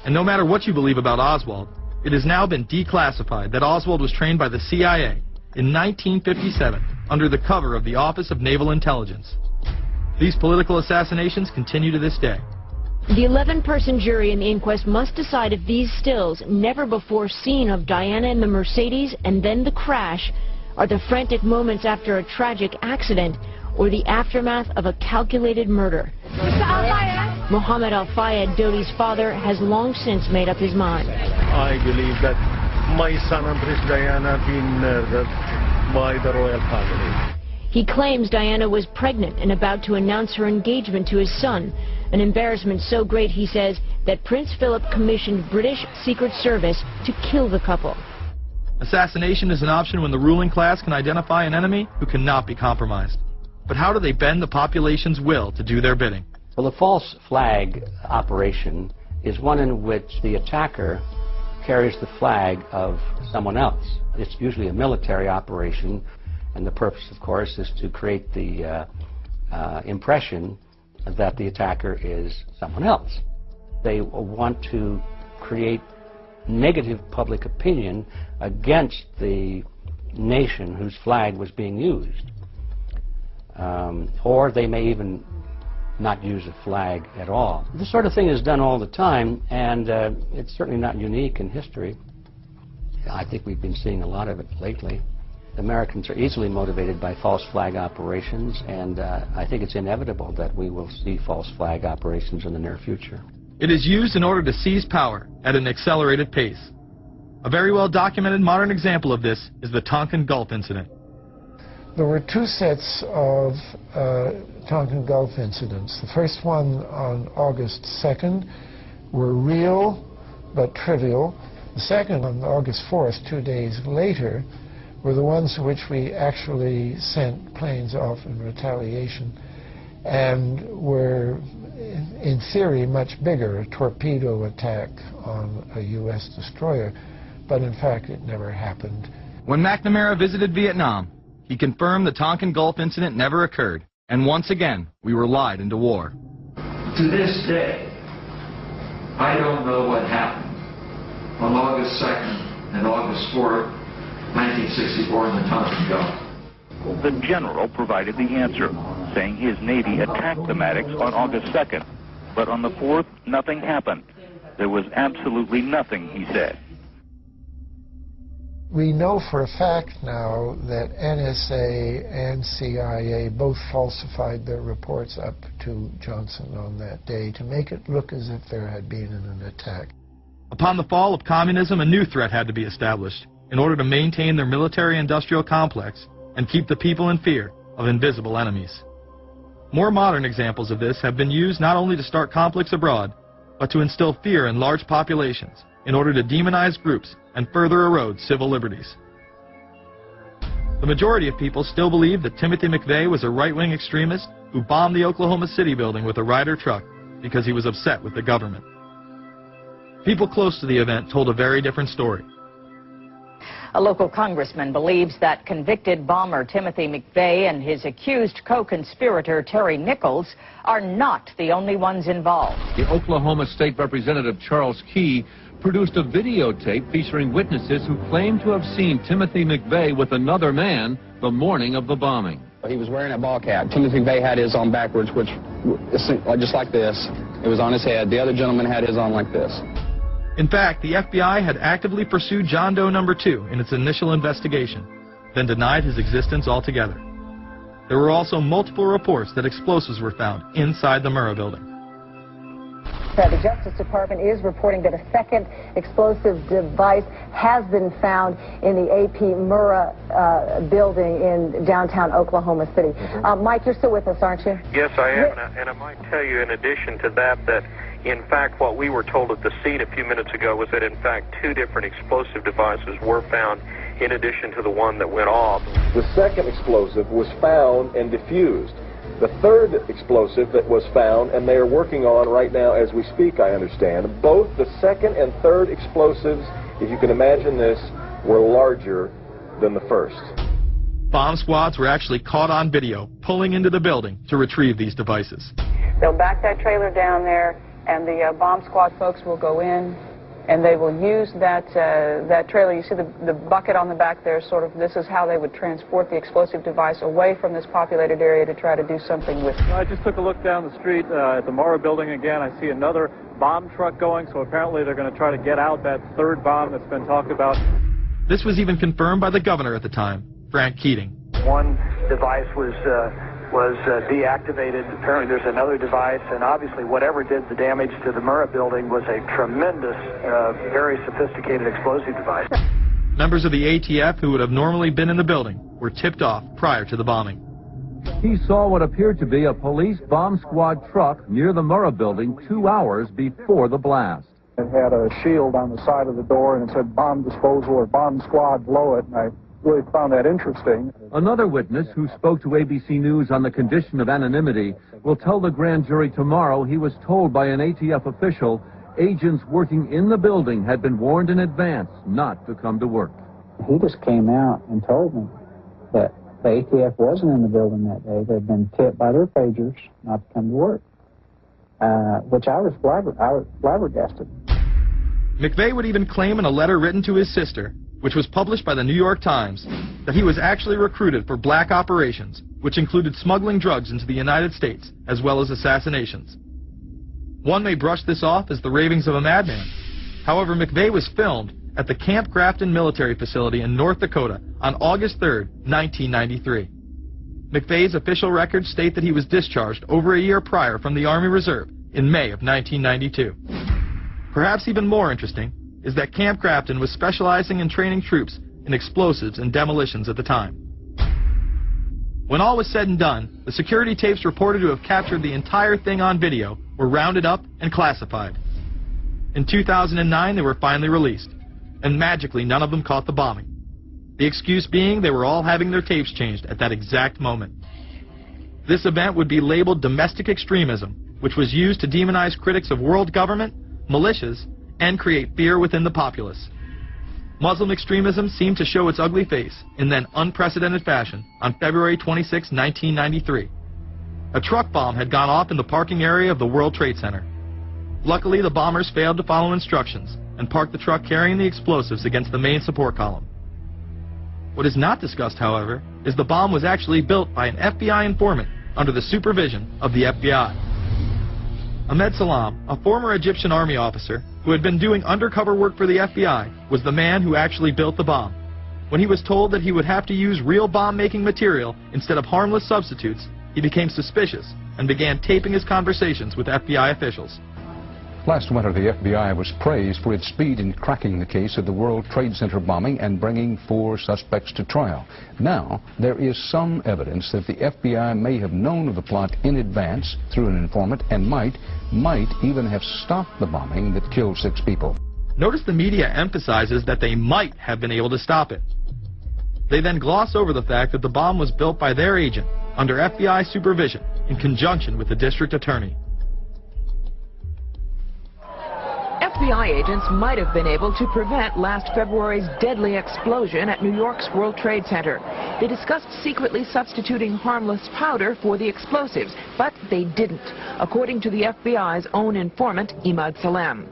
And no matter what you believe about Oswald, it has now been declassified that Oswald was trained by the CIA in 1957 under the cover of the Office of Naval Intelligence. These political assassinations continue to this day. The 11-person jury in the inquest must decide if these stills, never before seen of Diana in the Mercedes and then the crash, are the frantic moments after a tragic accident or the aftermath of a calculated murder. Mohammed Al-Fayed, Dodi's father, has long since made up his mind. I believe that my son and Princess Diana have been murdered by the royal family. He claims Diana was pregnant and about to announce her engagement to his son, an embarrassment so great, he says, that Prince Philip commissioned British Secret Service to kill the couple. Assassination is an option when the ruling class can identify an enemy who cannot be compromised. But how do they bend the population's will to do their bidding? Well, the false flag operation is one in which the attacker carries the flag of someone else. It's usually a military operation, and the purpose, of course, is to create the impression that the attacker is someone else. They want to create negative public opinion against the nation whose flag was being used. Or they may even not use a flag at all. This sort of thing is done all the time, and it's certainly not unique in history. I think we've been seeing a lot of it lately. Americans are easily motivated by false flag operations, and I think it's inevitable that we will see false flag operations in the near future. It is used in order to seize power at an accelerated pace. A very well-documented modern example of this is the Tonkin Gulf incident. There were two sets of Tonkin Gulf incidents. The first one on August 2nd were real but trivial. The second on August 4th, 2 days later, were the ones in which we actually sent planes off in retaliation and were, in theory, much bigger, a torpedo attack on a U.S. destroyer, but in fact it never happened. When McNamara visited Vietnam, he confirmed the Tonkin Gulf incident never occurred, and once again, we were lied into war. To this day, I don't know what happened on August 2nd and August 4th, 1964 in the Tonkin Gulf. The general provided the answer, saying his Navy attacked the Maddox on August 2nd, but on the 4th, nothing happened. There was absolutely nothing, he said. We know for a fact now that NSA and CIA both falsified their reports up to Johnson on that day to make it look as if there had been an attack. Upon the fall of communism, a new threat had to be established in order to maintain their military-industrial complex and keep the people in fear of invisible enemies. More modern examples of this have been used not only to start conflicts abroad, but to instill fear in large populations in order to demonize groups and further erode civil liberties. The majority of people still believe that Timothy McVeigh was a right-wing extremist who bombed the Oklahoma City building with a Ryder truck because he was upset with the government. People close to the event told a very different story. A local congressman believes that convicted bomber Timothy McVeigh and his accused co-conspirator Terry Nichols are not the only ones involved. The Oklahoma State Representative Charles Key produced a videotape featuring witnesses who claim to have seen Timothy McVeigh with another man the morning of the bombing. He was wearing a ball cap. Timothy McVeigh had his on backwards, which just like this. It was on his head. The other gentleman had his on like this. In fact, the FBI had actively pursued John Doe No. 2 in its initial investigation, then denied his existence altogether. There were also multiple reports that explosives were found inside the Murrah building. The Justice Department is reporting that a second explosive device has been found in the AP Murrah building in downtown Oklahoma City. Mike, you're still with us, aren't you? Yes, I am, and I might tell you in addition to that, in fact, what we were told at the scene a few minutes ago was that, in fact, 2 different explosive devices were found in addition to the one that went off. The second explosive was found and diffused. The third explosive that was found, and they are working on right now as we speak, I understand, both the second and third explosives, if you can imagine this, were larger than the first. Bomb squads were actually caught on video pulling into the building to retrieve these devices. They'll back that trailer down there, and the bomb squad folks will go in, and they will use that trailer. You see the bucket on the back there, sort of, this is how they would transport the explosive device away from this populated area to try to do something with it. I just took a look down the street at the Murrah building again. I see another bomb truck going, so apparently they're going to try to get out that third bomb that's been talked about. This was even confirmed by the governor at the time, Frank Keating. One device was deactivated. Apparently there's another device, and obviously whatever did the damage to the Murrah building was a tremendous, very sophisticated explosive device. Members of the ATF who would have normally been in the building were tipped off prior to the bombing. He saw what appeared to be a police bomb squad truck near the Murrah building 2 hours before the blast. It had a shield on the side of the door, and it said bomb disposal or bomb squad below it, and I really found that interesting. Another witness who spoke to ABC News on the condition of anonymity will tell the grand jury tomorrow he was told by an ATF official agents working in the building had been warned in advance not to come to work. He just came out and told me that the ATF wasn't in the building that day. They'd been tipped by their pagers not to come to work, which I was flabbergasted. McVeigh would even claim in a letter written to his sister, which was published by the New York Times, that he was actually recruited for black operations, which included smuggling drugs into the United States, as well as assassinations. One may brush this off as the ravings of a madman. However, McVeigh was filmed at the Camp Grafton military facility in North Dakota on August 3, 1993. McVeigh's official records state that he was discharged over a year prior from the Army Reserve in May of 1992. Perhaps even more interesting is that Camp Grafton was specializing in training troops in explosives and demolitions at the time. When all was said and done, the security tapes reported to have captured the entire thing on video were rounded up and classified. In 2009, they were finally released, and magically none of them caught the bombing. The excuse being they were all having their tapes changed at that exact moment. This event would be labeled domestic extremism, which was used to demonize critics of world government, militias, and create fear within the populace. Muslim extremism seemed to show its ugly face in then unprecedented fashion on February 26, 1993. A truck bomb had gone off in the parking area of the World Trade Center. Luckily, the bombers failed to follow instructions and parked the truck carrying the explosives against the main support column. What is not discussed, however, is the bomb was actually built by an FBI informant under the supervision of the FBI. Ahmed Salam, a former Egyptian army officer who had been doing undercover work for the FBI, was the man who actually built the bomb. When he was told that he would have to use real bomb-making material instead of harmless substitutes, he became suspicious and began taping his conversations with FBI officials. Last winter, the FBI was praised for its speed in cracking the case of the World Trade Center bombing and bringing 4 suspects to trial. Now, there is some evidence that the FBI may have known of the plot in advance through an informant and might even have stopped the bombing that killed 6 people. Notice the media emphasizes that they might have been able to stop it. They then gloss over the fact that the bomb was built by their agent under FBI supervision in conjunction with the district attorney. FBI agents might have been able to prevent last February's deadly explosion at New York's World Trade Center. They discussed secretly substituting harmless powder for the explosives, but they didn't, according to the FBI's own informant, Imad Salem.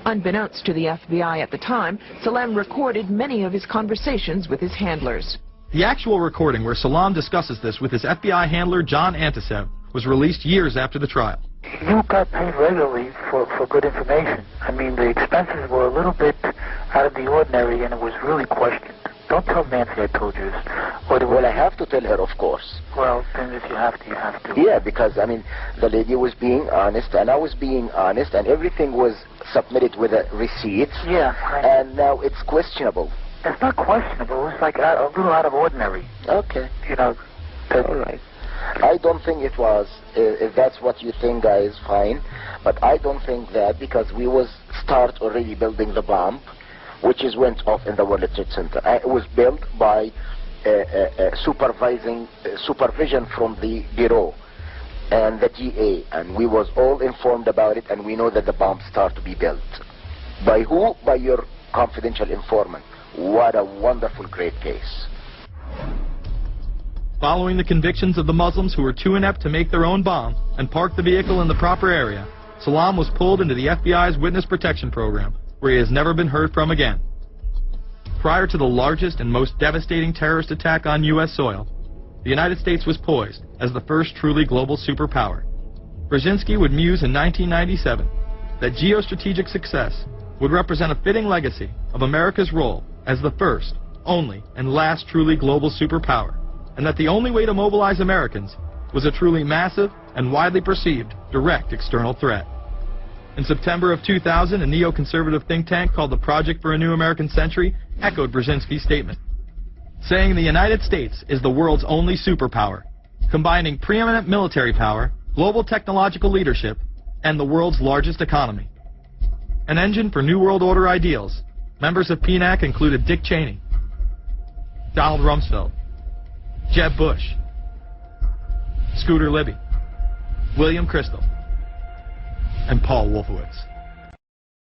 Unbeknownst to the FBI at the time, Salem recorded many of his conversations with his handlers. The actual recording where Salam discusses this with his FBI handler, John Antisev, was released years after the trial. You got paid regularly for good information. I mean, the expenses were a little bit out of the ordinary, and it was really questioned. Don't tell Nancy I told you this. Well, I have to tell her, of course. Well, then if you have to, you have to. Yeah, because, I mean, the lady was being honest, and I was being honest, and everything was submitted with a receipt. Yeah. And now it's questionable. It's not questionable. It's like a little out of ordinary. Okay. You know. All right. I don't think it was. If that's what you think, guys, fine. But I don't think that, because we was start already building the bomb, which is went off in the World Trade Center. It was built by supervision from the Bureau and the DA, and we was all informed about it, and we know that the bomb start to be built. By who? By your confidential informant. What a wonderful, great case. Following the convictions of the Muslims who were too inept to make their own bomb and park the vehicle in the proper area, Salam was pulled into the FBI's witness protection program, where he has never been heard from again. Prior to the largest and most devastating terrorist attack on U.S. soil, the United States was poised as the first truly global superpower. Brzezinski would muse in 1997 that geostrategic success would represent a fitting legacy of America's role as the first, only, and last truly global superpower, and that the only way to mobilize Americans was a truly massive and widely perceived direct external threat. In September of 2000, a neoconservative think tank called the Project for a New American Century echoed Brzezinski's statement, saying the United States is the world's only superpower, combining preeminent military power, global technological leadership, and the world's largest economy. An engine for New World Order ideals, members of PNAC included Dick Cheney, Donald Rumsfeld, Jeb Bush, Scooter Libby, William Kristol, and Paul Wolfowitz.